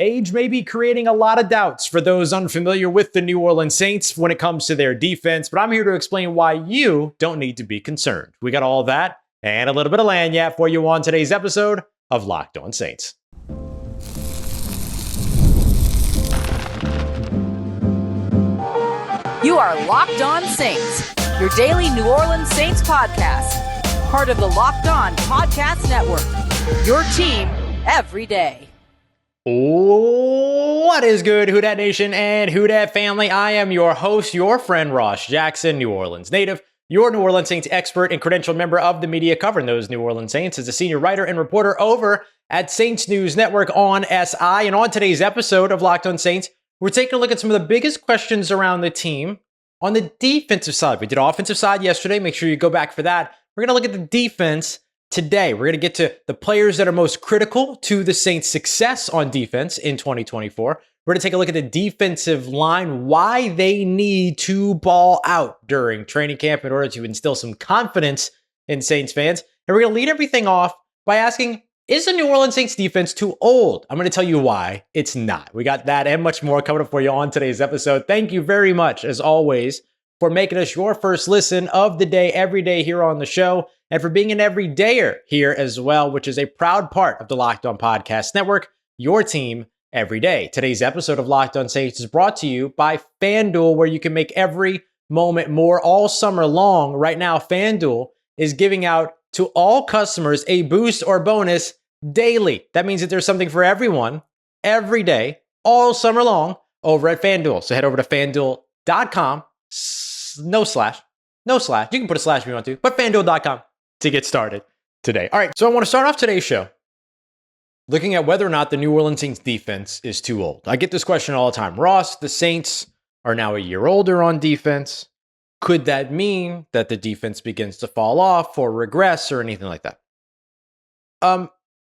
Age may be creating a lot of doubts for those unfamiliar with the New Orleans Saints when it comes to their defense, but I'm here to explain why you don't need to be concerned. We got all that and a little bit of lagniappe for you on today's episode of Locked On Saints. You are Locked On Saints, your daily New Orleans Saints podcast, part of the Locked On Podcast Network, your team every day. What is good, Who Dat Nation and Who Dat family? I am your host, your friend Ross Jackson, New Orleans native, your New Orleans Saints expert and credentialed member of the media covering those New Orleans Saints as a senior writer and reporter over at Saints News Network on SI. And on today's episode of Locked On Saints, we're taking a look at some of the biggest questions around the team on the defensive side. We did offensive side yesterday. Make sure you go back for that. We're going to look at the defense today. We're going to get to the players that are most critical to the Saints' success on defense in 2024. We're going to take a look at the defensive line, why they need to ball out during training camp in order to instill some confidence in Saints fans. And we're going to lead everything off by asking, is the New Orleans Saints defense too old? I'm going to tell you why it's not. We got that and much more coming up for you on today's episode. Thank you very much, as always, for making us your first listen of the day every day here on the show, and for being an everydayer here as well, which is a proud part of the Locked On Podcast Network, your team every day. Today's episode of Locked On Saints is brought to you by FanDuel, where you can make every moment more all summer long. Right now, FanDuel is giving out to all customers a boost or bonus daily. That means that there's something for everyone every day, all summer long over at FanDuel. So head over to FanDuel.com, no slash. You can put a slash if you want to, but FanDuel.com to get started today. All right, so I want to start off today's show looking at whether or not the New Orleans Saints defense is too old. I get this question all the time. Ross, the Saints are now a year older on defense. Could that mean that the defense begins to fall off or regress or anything like that?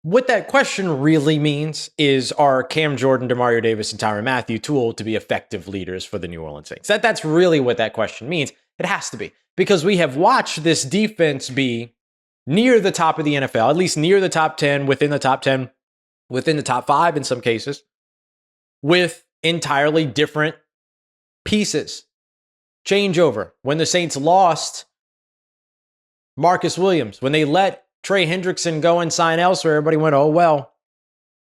What that question really means is, are Cam Jordan, Demario Davis, and Tyrann Mathieu too old to be effective leaders for the New Orleans Saints? That's really what that question means. It has to be, because we have watched this defense be near the top of the NFL, at least near the top 10, within the top 10, within the top 5 in some cases, with entirely different pieces. Changeover. When the Saints lost Marcus Williams, when they let Trey Hendrickson go and sign elsewhere, everybody went, oh, well,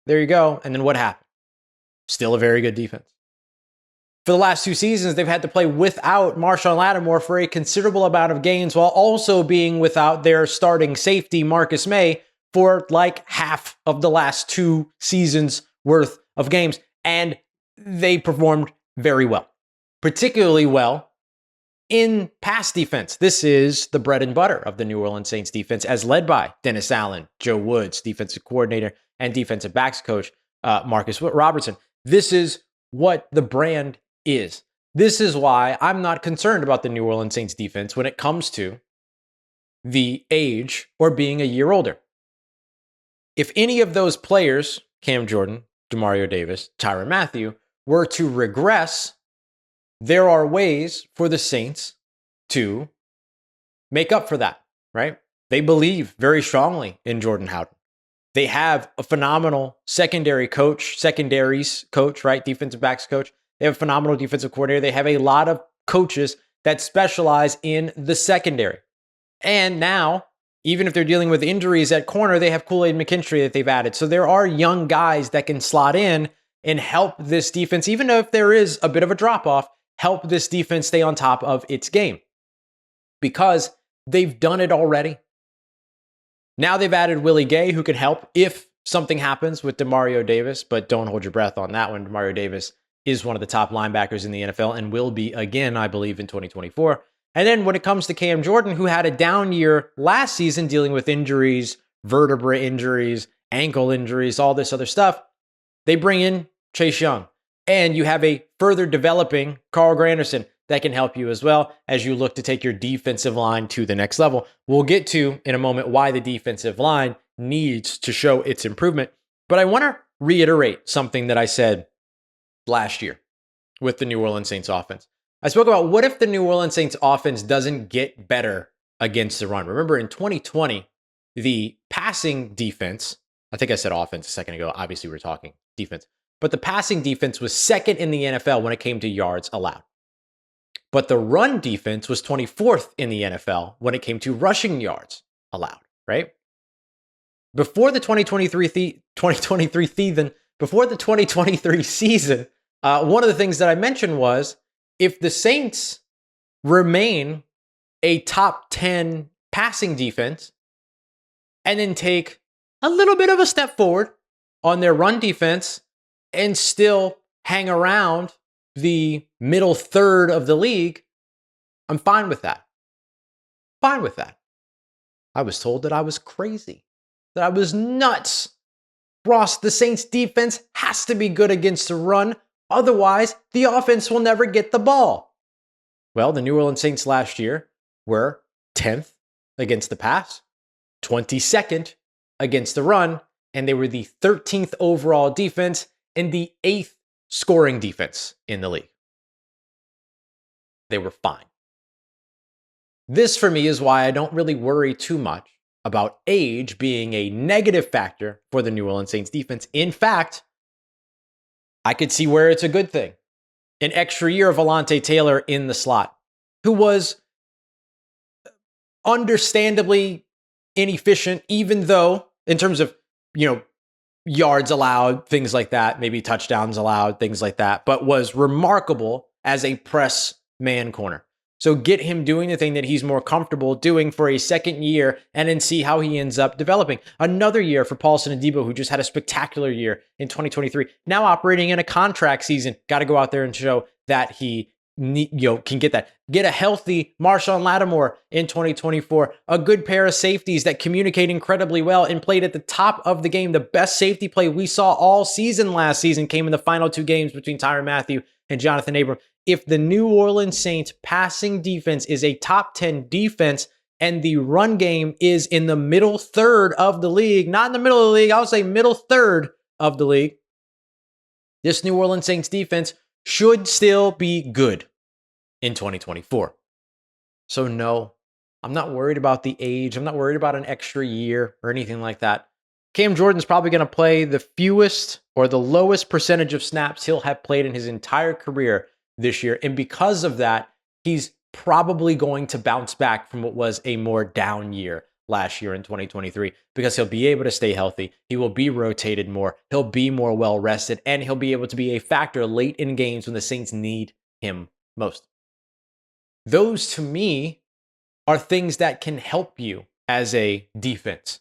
there you go. And then what happened? Still a very good defense. For the last 2 seasons, they've had to play without Marshawn Lattimore for a considerable amount of games, while also being without their starting safety, Marcus May, for like half of the last 2 seasons worth of games. And they performed very well, particularly well in pass defense. This is the bread and butter of the New Orleans Saints defense, as led by Dennis Allen, Joe Woods, defensive coordinator, and defensive backs coach Marcus Robertson. This is what the brand is. This is why I'm not concerned about the New Orleans Saints defense when it comes to the age or being a year older. If any of those players, Cam Jordan, Demario Davis, Tyrann Mathieu, were to regress, there are ways for the Saints to make up for that, right? They believe very strongly in Jordan Howden. They have a phenomenal secondaries coach, right? Defensive backs coach. They have a phenomenal defensive coordinator. They have a lot of coaches that specialize in the secondary. And now, even if they're dealing with injuries at corner, they have Kool-Aid McKinstry that they've added. So there are young guys that can slot in and help this defense, even if there is a bit of a drop-off, help this defense stay on top of its game, because they've done it already. Now they've added Willie Gay, who can help if something happens with Demario Davis, but don't hold your breath on that one. Demario Davis is one of the top linebackers in the NFL and will be again, I believe, in 2024. And then when it comes to Cam Jordan, who had a down year last season dealing with injuries, vertebra injuries, ankle injuries, all this other stuff, they bring in Chase Young. And you have a further developing Carl Granderson that can help you as well as you look to take your defensive line to the next level. We'll get to in a moment why the defensive line needs to show its improvement. But I want to reiterate something that I said last year with the New Orleans Saints offense. I spoke about, what if the New Orleans Saints offense doesn't get better against the run? Remember, in 2020, the passing defense, I think I said offense a second ago. Obviously, we're talking defense. but the passing defense was second in the NFL when it came to yards allowed. But the run defense was 24th in the NFL when it came to rushing yards allowed, right? Before the 2023 season, one of the things that I mentioned was if the Saints remain a top 10 passing defense and then take a little bit of a step forward on their run defense and still hang around the middle third of the league, I'm fine with that. Fine with that. I was told that I was crazy, that I was nuts. Ross, the Saints defense has to be good against the run. Otherwise, the offense will never get the ball. Well, the New Orleans Saints last year were 10th against the pass, 22nd against the run, and they were the 13th overall defense and the 8th scoring defense in the league. They were fine. This, for me, is why I don't really worry too much about age being a negative factor for the New Orleans Saints defense. In fact, I could see where it's a good thing. An extra year of Alontae Taylor in the slot, who was understandably inefficient, even though in terms of, yards allowed, things like that, maybe touchdowns allowed, things like that, but was remarkable as a press man corner. So get him doing the thing that he's more comfortable doing for a second year and then see how he ends up developing. Another year for Paulson Adebo, who just had a spectacular year in 2023, now operating in a contract season. Got to go out there and show that he can get that. Get a healthy Marshawn Lattimore in 2024. A good pair of safeties that communicate incredibly well and played at the top of the game. The best safety play we saw all season last season came in the final two games between Tyrann Mathieu and Jonathan Abram. If the New Orleans Saints passing defense is a top 10 defense and the run game is in the middle third of the league, not in the middle of the league, I would say middle third of the league, this New Orleans Saints defense should still be good in 2024. So no, I'm not worried about the age. I'm not worried about an extra year or anything like that. Cam Jordan's probably going to play the fewest or the lowest percentage of snaps he'll have played in his entire career this year. And because of that, he's probably going to bounce back from what was a more down year last year in 2023 because he'll be able to stay healthy. He will be rotated more. He'll be more well rested, and he'll be able to be a factor late in games when the Saints need him most. Those, to me, are things that can help you as a defense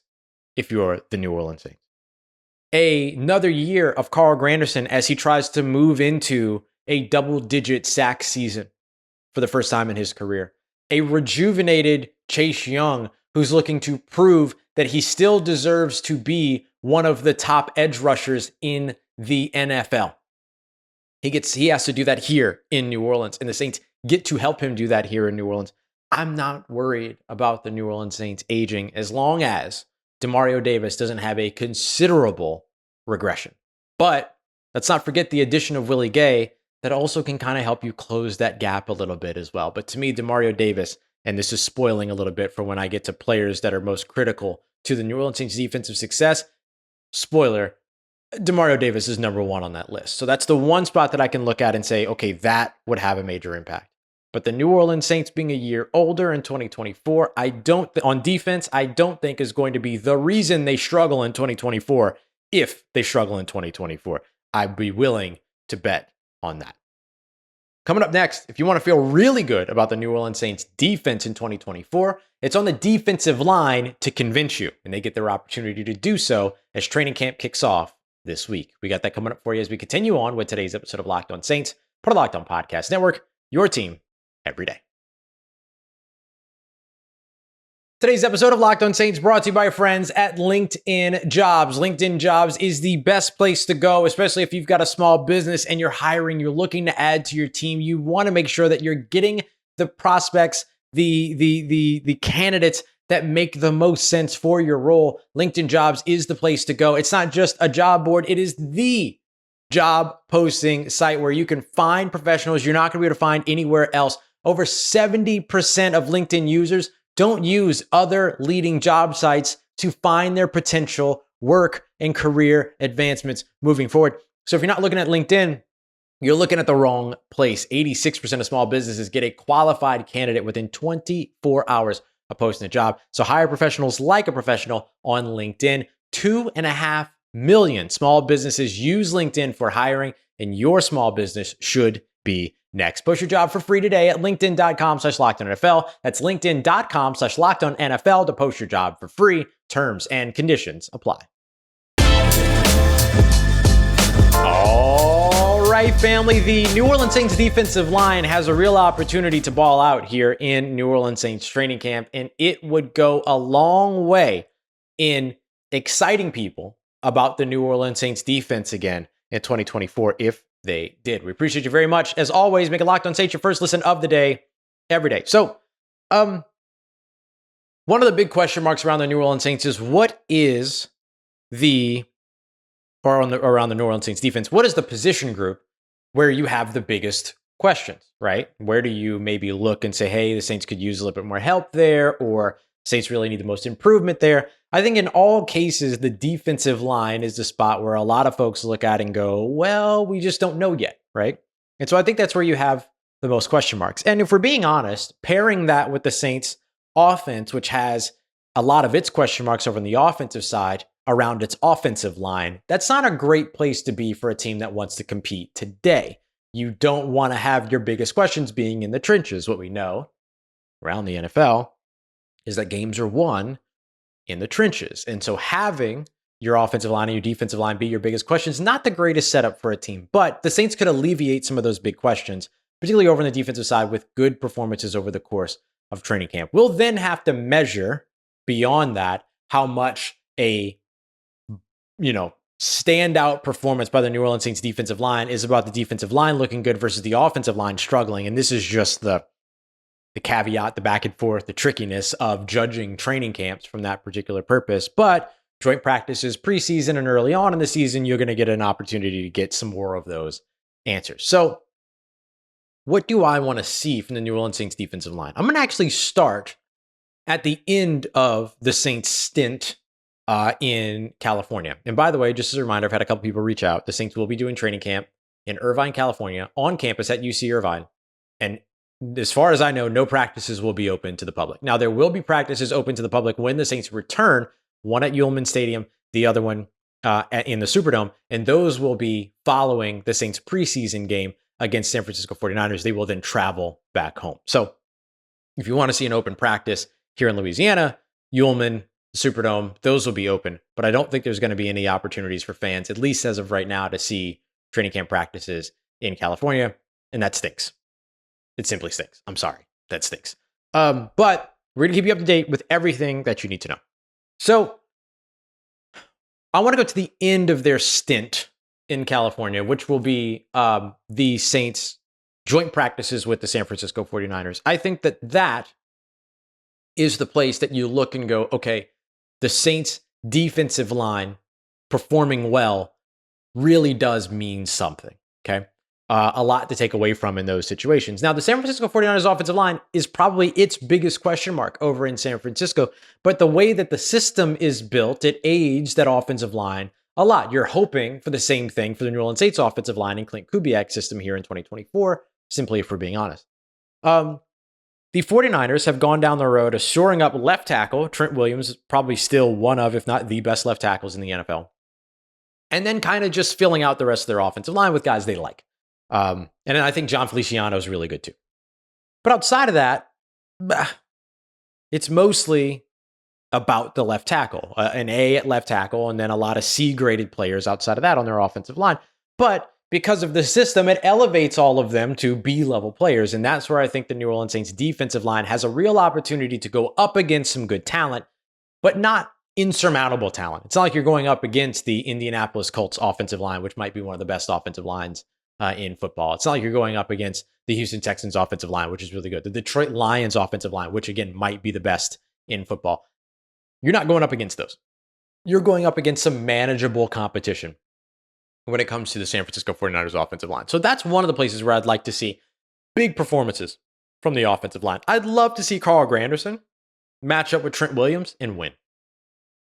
if you're the New Orleans Saints. Another year of Carl Granderson as he tries to move into a double-digit sack season for the first time in his career. A rejuvenated Chase Young who's looking to prove that he still deserves to be one of the top edge rushers in the NFL. He has to do that here in New Orleans, and the Saints get to help him do that here in New Orleans. I'm not worried about the New Orleans Saints aging as long as Demario Davis doesn't have a considerable regression. But let's not forget the addition of Willie Gay that also can kind of help you close that gap a little bit as well. But to me, Demario Davis, and this is spoiling a little bit for when I get to players that are most critical to the New Orleans Saints defensive success, spoiler, Demario Davis is number one on that list. So that's the one spot that I can look at and say, okay, that would have a major impact. But the New Orleans Saints being a year older in 2024, on defense, I don't think is going to be the reason they struggle in 2024 if they struggle in 2024. I'd be willing to bet on that. Coming up next, if you want to feel really good about the New Orleans Saints defense in 2024, it's on the defensive line to convince you, and they get their opportunity to do so as training camp kicks off this week. We got that coming up for you as we continue on with today's episode of Locked On Saints, part of Locked On Podcast Network, your team every day. Today's episode of Locked On Saints brought to you by our friends at LinkedIn Jobs. LinkedIn Jobs is the best place to go, especially if you've got a small business and you're hiring, you're looking to add to your team. You want to make sure that you're getting the prospects, the candidates that make the most sense for your role. LinkedIn Jobs is the place to go. It's not just a job board. It is the job posting site where you can find professionals you're not going to be able to find anywhere else. Over 70% of LinkedIn users don't use other leading job sites to find their potential work and career advancements moving forward. So if you're not looking at LinkedIn, you're looking at the wrong place. 86% of small businesses get a qualified candidate within 24 hours of posting a job. So hire professionals like a professional on LinkedIn. 2.5 million small businesses use LinkedIn for hiring, and your small business should be next. Post your job for free today at linkedin.com/LockedOnNFL. That's linkedin.com/LockedOnNFL to post your job for free. Terms and conditions apply. All right, family. The New Orleans Saints defensive line has a real opportunity to ball out here in New Orleans Saints training camp, and it would go a long way in exciting people about the New Orleans Saints defense again in 2024 if they did. We appreciate you very much. As always, make a Locked On Saints your first listen of the day every day. So, one of the big question marks around the New Orleans Saints is what is around the New Orleans Saints defense, what is the position group where you have the biggest questions, right? Where do you maybe look and say, hey, the Saints could use a little bit more help there, or Saints really need the most improvement there? I think in all cases, the defensive line is the spot where a lot of folks look at and go, well, we just don't know yet, right? And so I think that's where you have the most question marks. And if we're being honest, pairing that with the Saints offense, which has a lot of its question marks over on the offensive side around its offensive line, that's not a great place to be for a team that wants to compete today. You don't want to have your biggest questions being in the trenches. What we know around the NFL is that games are won in the trenches. And so having your offensive line and your defensive line be your biggest questions, not the greatest setup for a team, but the Saints could alleviate some of those big questions, particularly over on the defensive side with good performances over the course of training camp. We'll then have to measure beyond that how much a standout performance by the New Orleans Saints defensive line is about the defensive line looking good versus the offensive line struggling. And this is just the caveat, the back and forth, the trickiness of judging training camps from that particular purpose. But joint practices, preseason, and early on in the season, you're going to get an opportunity to get some more of those answers. So what do I want to see from the New Orleans Saints defensive line? I'm going to actually start at the end of the Saints stint in California. And by the way, just as a reminder, I've had a couple people reach out. The Saints will be doing training camp in Irvine, California, on campus at UC Irvine. And as far as I know, no practices will be open to the public. Now, there will be practices open to the public when the Saints return, one at Ullman Stadium, the other one in the Superdome. And those will be following the Saints preseason game against San Francisco 49ers. They will then travel back home. So if you want to see an open practice here in Louisiana, Ullman, Superdome, those will be open, but I don't think there's going to be any opportunities for fans, at least as of right now, to see training camp practices in California, and that stinks. It simply stinks. I'm sorry. That stinks. But we're going to keep you up to date with everything that you need to know. So I want to go to the end of their stint in California, which will be the Saints' joint practices with the San Francisco 49ers. I think that is the place that you look and go, okay, the Saints defensive line performing well really does mean something, okay? A lot to take away from in those situations. Now, the San Francisco 49ers offensive line is probably its biggest question mark over in San Francisco, but the way that the system is built, it aids that offensive line a lot. You're hoping for the same thing for the New Orleans Saints offensive line and Clint Kubiak's system here in 2024, simply if we're being honest. The 49ers have gone down the road of shoring up left tackle. Trent Williams is probably still one of, if not the best left tackles in the NFL. And then kind of just filling out the rest of their offensive line with guys they like. And then I think John Feliciano is really good too. But outside of that, it's mostly about the left tackle. An A at left tackle, and then a lot of C-graded players outside of that on their offensive line. But because of the system, it elevates all of them to B-level players. And that's where I think the New Orleans Saints defensive line has a real opportunity to go up against some good talent, but not insurmountable talent. It's not like you're going up against the Indianapolis Colts offensive line, which might be one of the best offensive lines in football. It's not like you're going up against the Houston Texans offensive line, which is really good. The Detroit Lions offensive line, which again might be the best in football. You're not going up against those. You're going up against some manageable competition when it comes to the San Francisco 49ers offensive line. So that's one of the places where I'd like to see big performances from the offensive line. I'd love to see Carl Granderson match up with Trent Williams and win.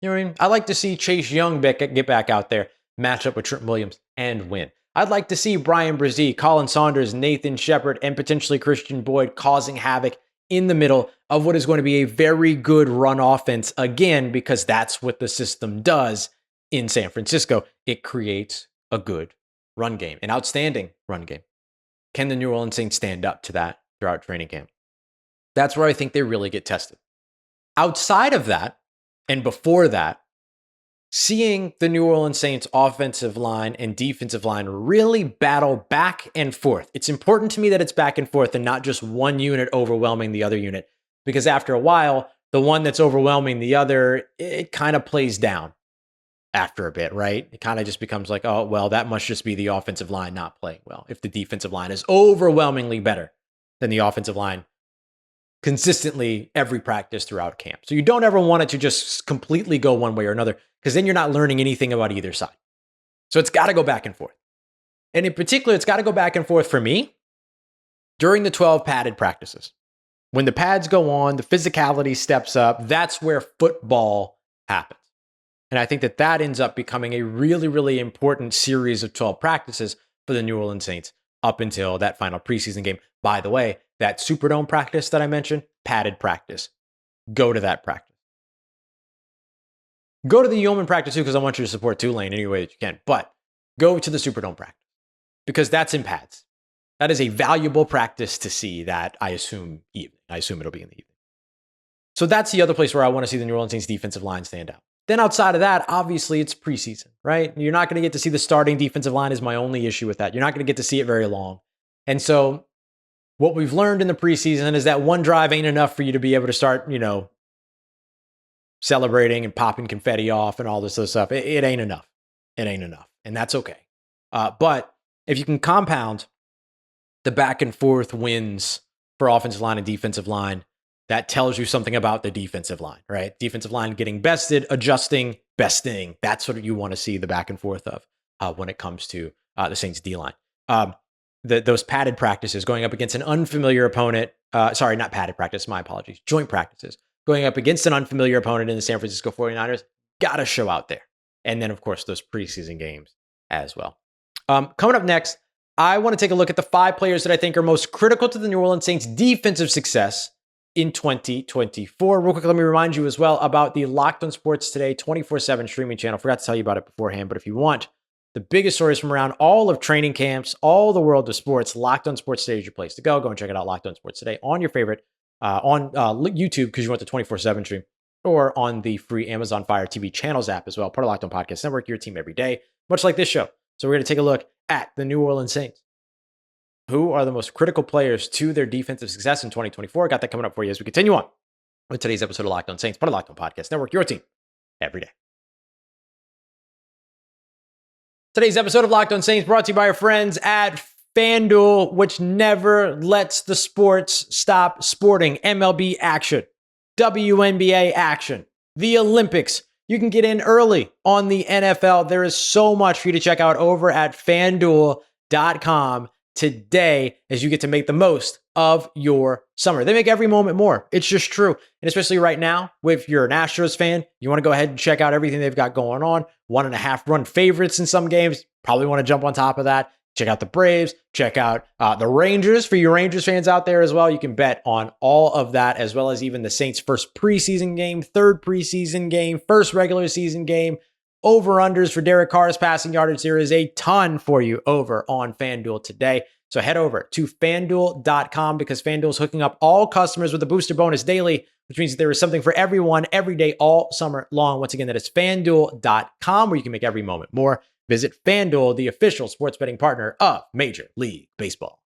You know what I mean? I like to see Chase Young get back out there match up with Trent Williams and win. I'd like to see Bryan Bresee, Colin Saunders, Nathan Shepard, and potentially Christian Boyd causing havoc in the middle of what is going to be a very good run offense again, because that's what the system does in San Francisco. It creates a good run game, an outstanding run game. Can the New Orleans Saints stand up to that throughout training camp? That's where I think they really get tested. Outside of that, and before that, seeing the New Orleans Saints offensive line and defensive line really battle back and forth. It's important to me that it's back and forth and not just one unit overwhelming the other unit, because after a while, the one that's overwhelming the other, it kind of plays down after a bit, right? It kind of just becomes like, oh, well, that must just be the offensive line not playing well. If the defensive line is overwhelmingly better than the offensive line consistently every practice throughout camp. So you don't ever want it to just completely go one way or another, because then you're not learning anything about either side. So it's got to go back and forth. And in particular, it's got to go back and forth for me during the 12 padded practices. When the pads go on, the physicality steps up. That's where football happens. And I think that that ends up becoming a really, really important series of 12 practices for the New Orleans Saints up until that final preseason game. By the way, that Superdome practice that I mentioned, padded practice. Go to that practice. Go to the Yeoman practice too, because I want you to support Tulane any way that you can. But go to the Superdome practice, because that's in pads. That is a valuable practice to see that, I assume, evening. I assume it'll be in the evening. So that's the other place where I want to see the New Orleans Saints defensive line stand out. Then outside of that, obviously it's preseason, right? You're not going to get to see the starting defensive line is my only issue with that. You're not going to get to see it very long. And so what we've learned in the preseason is that one drive ain't enough for you to be able to start, celebrating and popping confetti off and all this other stuff. It ain't enough. It ain't enough. And that's okay. But if you can compound the back and forth wins for offensive line and defensive line, that tells you something about the defensive line, right? Defensive line getting bested, adjusting, besting. That's what you want to see the back and forth of when it comes to the Saints D-line. Those padded practices going up against an unfamiliar opponent. Sorry, not padded practice. My apologies. Joint practices going up against an unfamiliar opponent in the San Francisco 49ers. Got to show out there. And then, of course, those preseason games as well. Coming up next, I want to take a look at the 5 players that I think are most critical to the New Orleans Saints defensive success in 2024. Real quick, let me remind you as well about the Locked On Sports Today 24/7 streaming channel. Forgot to tell you about it beforehand, but if you want the biggest stories from around all of training camps, all the world of sports, Locked On Sports Today is your place to go. Go and check it out, Locked On Sports Today, on your favorite, on YouTube, because you want the 24/7 stream, or on the free Amazon Fire TV channels app as well, part of Locked On Podcast Network, your team every day, much like this show. So we're going to take a look at the New Orleans Saints. Who are the most critical players to their defensive success in 2024? Got that coming up for you as we continue on with today's episode of Locked On Saints, part of Locked On Podcast Network, your team every day. Today's episode of Locked On Saints brought to you by our friends at FanDuel, which never lets the sports stop sporting. MLB action, WNBA action, the Olympics. You can get in early on the NFL. There is so much for you to check out over at FanDuel.com today as you get to make the most of your summer. They make every moment more. It's just true. And especially right now, if you're an Astros fan, you want to go ahead and check out everything they've got going on. 1.5 run favorites in some games. Probably want to jump on top of that. Check out the Braves. Check out the Rangers. For you Rangers fans out there as well, you can bet on all of that, as well as even the Saints' first preseason game, third preseason game, first regular season game. Over-unders for Derek Carr's passing yardage. There is a ton for you over on FanDuel today. So head over to FanDuel.com, because FanDuel is hooking up all customers with a booster bonus daily, which means that there is something for everyone every day all summer long. Once again, that is FanDuel.com, where you can make every moment more. Visit FanDuel, the official sports betting partner of Major League Baseball.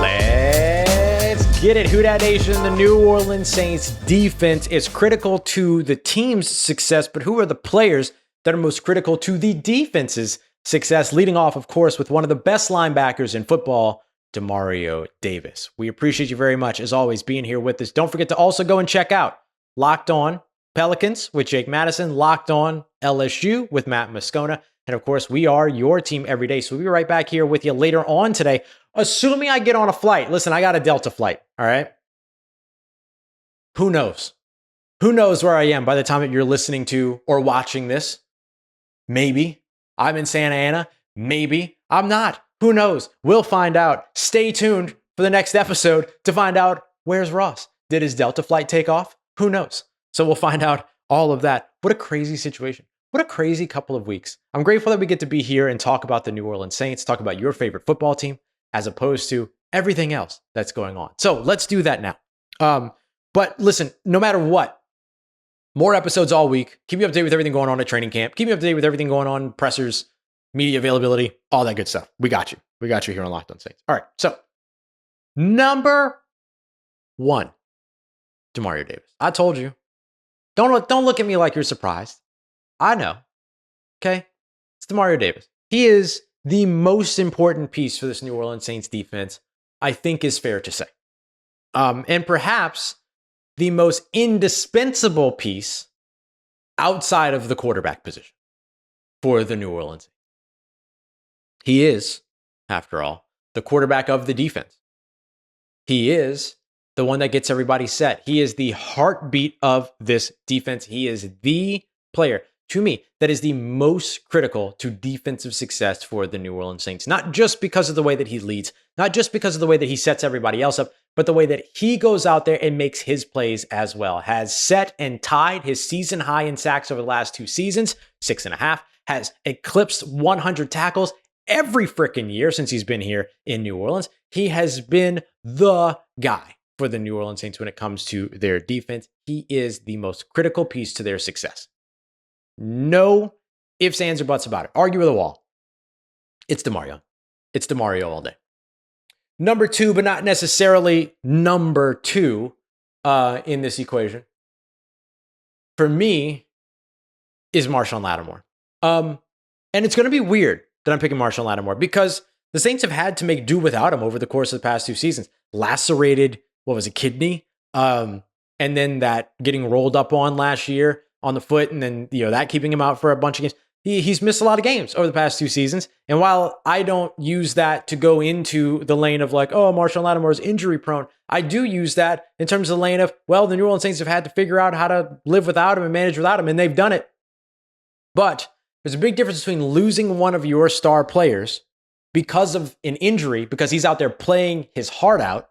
Let's get it. Who Dat Nation? The New Orleans Saints defense is critical to the team's success, but who are the players that are most critical to the defense's success? Leading off, of course, with one of the best linebackers in football, Demario Davis. We appreciate you very much, as always, being here with us. Don't forget to also go and check out Locked On Pelicans with Jake Madison, Locked On LSU with Matt Moscona. And of course, we are your team every day. So we'll be right back here with you later on today, assuming I get on a flight. Listen, I got a Delta flight, all right? Who knows? Who knows where I am by the time that you're listening to or watching this? Maybe I'm in Santa Ana. Maybe I'm not. Who knows? We'll find out. Stay tuned for the next episode to find out where's Ross. Did his Delta flight take off? Who knows? So we'll find out all of that. What a crazy situation. What a crazy couple of weeks. I'm grateful that we get to be here and talk about the New Orleans Saints, talk about your favorite football team, as opposed to everything else that's going on. So let's do that now. But listen, no matter what, more episodes all week. Keep you up to date with everything going on at training camp. Keep you up to date with everything going on, pressers, media availability, all that good stuff. We got you. We got you here on Locked On Saints. All right. So, number 1, Demario Davis. I told you. Don't look at me like you're surprised. I know. Okay? It's Demario Davis. He is the most important piece for this New Orleans Saints defense, I think is fair to say. And perhaps the most indispensable piece outside of the quarterback position for the New Orleans. He is, after all, the quarterback of the defense. He is the one that gets everybody set. He is the heartbeat of this defense. He is the player, to me, that is the most critical to defensive success for the New Orleans Saints. Not just because of the way that he leads, not just because of the way that he sets everybody else up, but the way that he goes out there and makes his plays as well. Has set and tied his season high in sacks over the last 2 seasons, 6.5, has eclipsed 100 tackles every freaking year since he's been here in New Orleans. He has been the guy for the New Orleans Saints when it comes to their defense. He is the most critical piece to their success. No ifs, ands, or buts about it. Argue with a wall. It's Demario. It's Demario all day. Number 2, but not necessarily number 2 in this equation, for me, is Marshawn Lattimore. And it's going to be weird that I'm picking Marshawn Lattimore because the Saints have had to make do without him over the course of the past 2 seasons. Lacerated, kidney? And then that getting rolled up on last year on the foot, and then that keeping him out for a bunch of games. He's missed a lot of games over the past 2 seasons. And while I don't use that to go into the lane of Marshawn Lattimore is injury prone, I do use that in terms of the lane of, the New Orleans Saints have had to figure out how to live without him and manage without him, and they've done it. But there's a big difference between losing one of your star players because of an injury, because he's out there playing his heart out.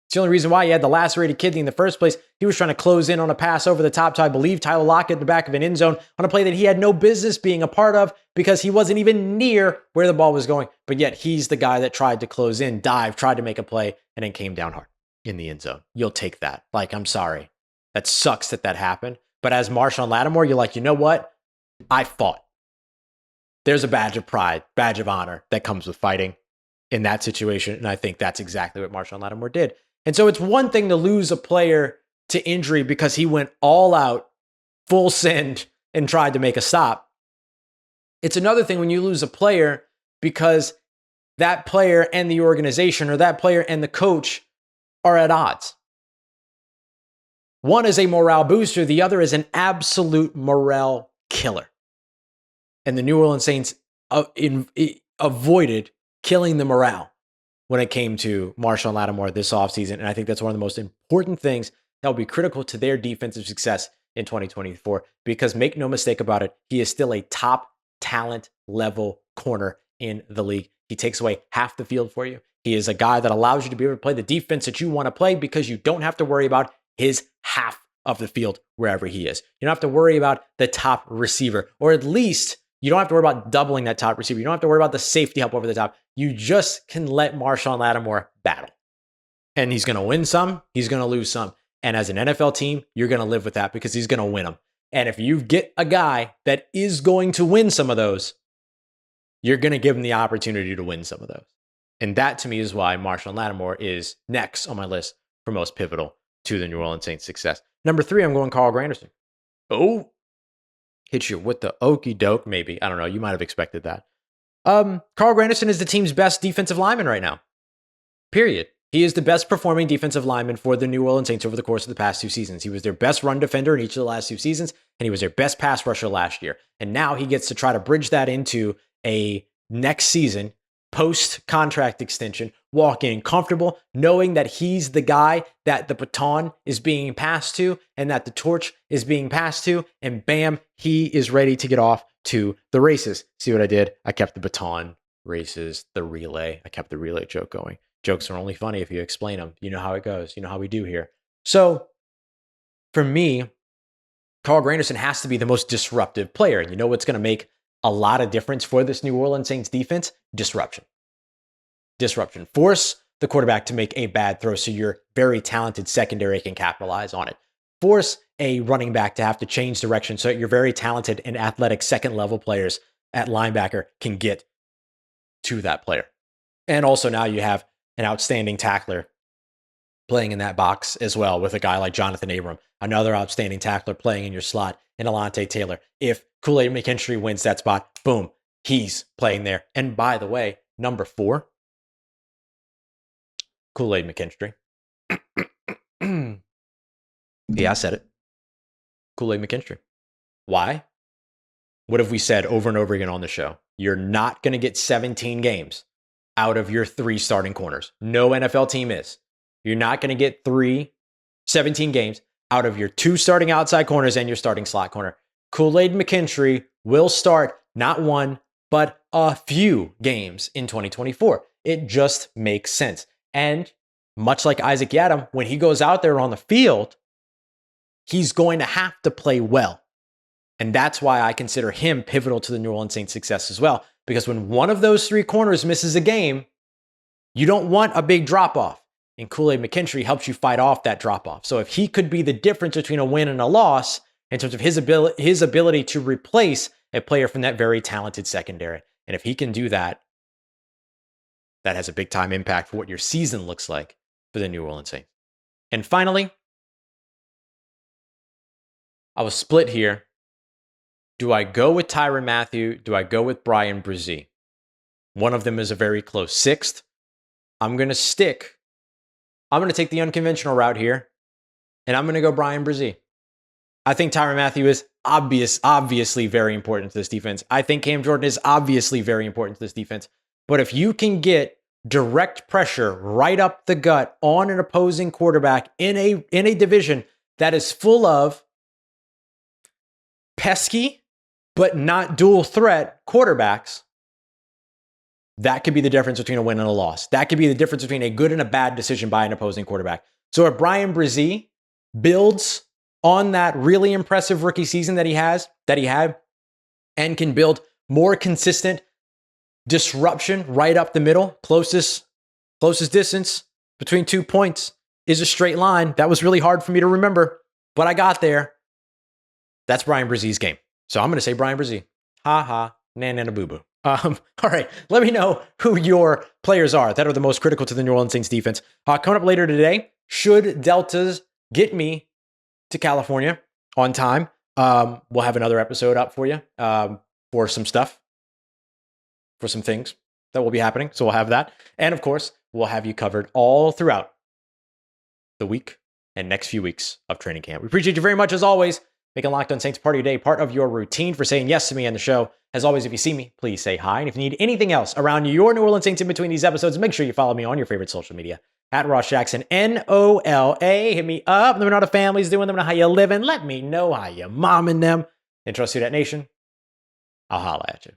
It's the only reason why he had the lacerated kidney in the first place. He was trying to close in on a pass over the top to, I believe, Tyler Lockett in the back of an end zone on a play that he had no business being a part of because he wasn't even near where the ball was going. But yet he's the guy that tried to close in, tried to make a play, and then came down hard in the end zone. You'll take that. I'm sorry. That sucks that happened. But as Marshawn Lattimore, you're like, you know what? I fought. There's a badge of pride, badge of honor that comes with fighting in that situation. And I think that's exactly what Marshawn Lattimore did. And so it's one thing to lose a player to injury because he went all out, full send, and tried to make a stop. It's another thing when you lose a player because that player and the organization or that player and the coach are at odds. One is a morale booster. The other is an absolute morale killer. And the New Orleans Saints avoided killing the morale when it came to Marshawn Lattimore this offseason. And I think that's one of the most important things that will be critical to their defensive success in 2024. Because make no mistake about it, he is still a top talent level corner in the league. He takes away half the field for you. He is a guy that allows you to be able to play the defense that you want to play because you don't have to worry about his half of the field wherever he is. You don't have to worry about the top receiver, or at least you don't have to worry about doubling that top receiver. You don't have to worry about the safety help over the top. You just can let Marshawn Lattimore battle. And he's going to win some, he's going to lose some. And as an NFL team, you're going to live with that because he's going to win them. And if you get a guy that is going to win some of those, you're going to give him the opportunity to win some of those. And that to me is why Marshawn Lattimore is next on my list for most pivotal to the New Orleans Saints' success. Number 3, I'm going Carl Granderson. Oh, hit you with the okie doke, maybe. I don't know. You might have expected that. Carl Granderson is the team's best defensive lineman right now. Period. He is the best performing defensive lineman for the New Orleans Saints over the course of the past 2 seasons. He was their best run defender in each of the last 2 seasons, and he was their best pass rusher last year. And now he gets to try to bridge that into a next season, post-contract extension, walk in comfortable, knowing that he's the guy that the baton is being passed to and that the torch is being passed to, and bam, he is ready to get off to the races. See what I did? I kept the baton, races, the relay. I kept the relay joke going. Jokes are only funny if you explain them. You know how it goes. You know how we do here. So for me, Carl Granderson has to be the most disruptive player. And you know what's going to make a lot of difference for this New Orleans Saints defense? Disruption. Force the quarterback to make a bad throw so your very talented secondary can capitalize on it. Force a running back to have to change direction so that your very talented and athletic second level players at linebacker can get to that player. And also now you have an outstanding tackler playing in that box as well with a guy like Jonathan Abram, another outstanding tackler playing in your slot, and Alontae Taylor. If Kool-Aid McKinstry wins that spot, boom, he's playing there. And by the way, number 4, Kool-Aid McKinstry. Yeah, I said it. Kool-Aid McKinstry. Why? What have we said over and over again on the show? You're not going to get 17 games out of your 3 starting corners. No NFL team is. You're not going to get 17 games out of your 2 starting outside corners and your starting slot corner. Kool-Aid McKinstry will start not 1, but a few games in 2024. It just makes sense. And much like Isaac Yiadom, when he goes out there on the field, he's going to have to play well. And that's why I consider him pivotal to the New Orleans Saints' success as well. Because when one of those 3 corners misses a game, you don't want a big drop-off. And Kool-Aid McKinstry helps you fight off that drop-off. So if he could be the difference between a win and a loss in terms of his ability to replace a player from that very talented secondary, and if he can do that, that has a big-time impact for what your season looks like for the New Orleans Saints. And finally, I was split here. Do I go with Tyrann Mathieu? Do I go with Bryan Bresee? One of them is a very close 6th. I'm going to take the unconventional route here, and I'm going to go Bryan Bresee. I think Tyrann Mathieu is obviously very important to this defense. I think Cam Jordan is obviously very important to this defense. But if you can get direct pressure right up the gut on an opposing quarterback in a division that is full of pesky but not dual threat quarterbacks, that could be the difference between a win and a loss. That could be the difference between a good and a bad decision by an opposing quarterback. So if Bryan Bresee builds on that really impressive rookie season that he had, and can build more consistent disruption right up the middle, closest distance between 2 points is a straight line. That was really hard for me to remember, but I got there. That's Bryan Bresee's game. So I'm going to say Bryan Bresee. Ha ha, na boo boo. All right, let me know who your players are that are the most critical to the New Orleans Saints defense. Coming up later today, should Deltas get me to California on time, we'll have another episode up for you for some stuff, for some things that will be happening. So we'll have that. And of course, we'll have you covered all throughout the week and next few weeks of training camp. We appreciate you very much as always. Making Locked On Saints part of your day, part of your routine, for saying yes to me and the show. As always, if you see me, please say hi. And if you need anything else around your New Orleans Saints in between these episodes, make sure you follow me on your favorite social media at Ross Jackson, NOLA. Hit me up. Let me know how the family's doing. Let me know how you living. Let me know how you momming them. And trust Who Dat Nation. I'll holla at you.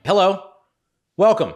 Hello. Welcome